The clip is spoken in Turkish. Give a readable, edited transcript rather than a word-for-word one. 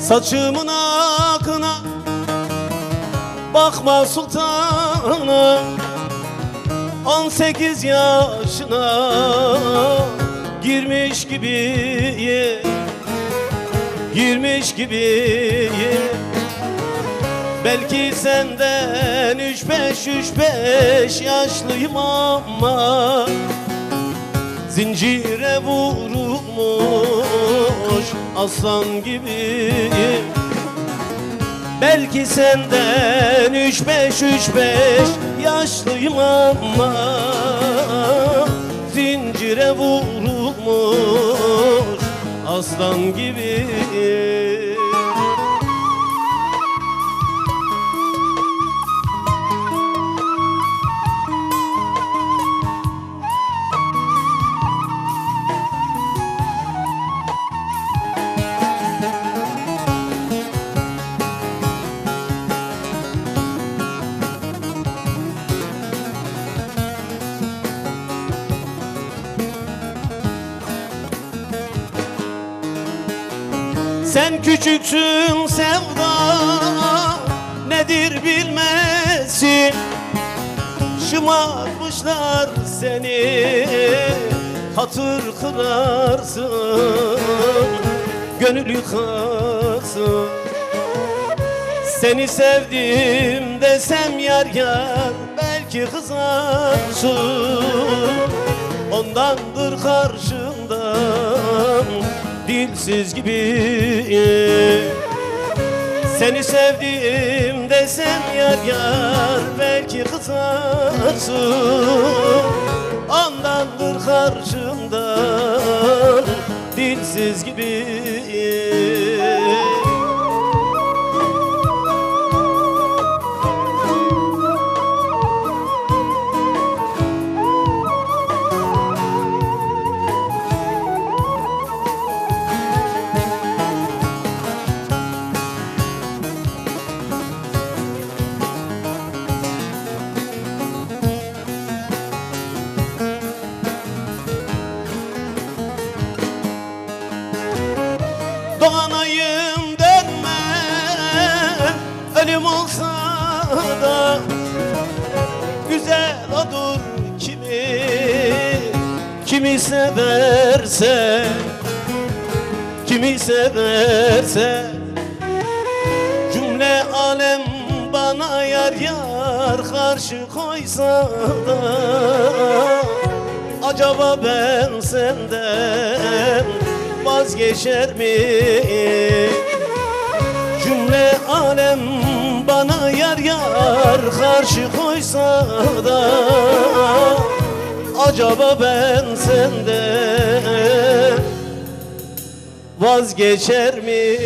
Saçımın akına bakma sultanım, 18 yaşına girmiş gibi, girmiş gibi. Belki senden 3-5 yaşlıyım ama zincire vurulmuş aslan gibi. Belki senden 3-5 yaşlıyım ama zincire vurulmuş aslan gibi. Sen küçüksün sevda nedir bilmezsin, şımartmışlar seni, hatır kırarsın, gönül yıkarsın. Seni sevdim desem yar yar belki kızarsın, ondandır karşımdan dilsiz gibi. Seni sevdim desem yar yar belki kızarsın, ondandır karşımdan dilsiz gibi. Doğanayım dönme, ölüm olsa da güzel odur kimi severse, kimi severse. Cümle alem bana yar yar karşı koysa da acaba ben senden vazgeçer mi? Cümle alem bana yar yar karşı koysa da acaba ben senden vazgeçer mi?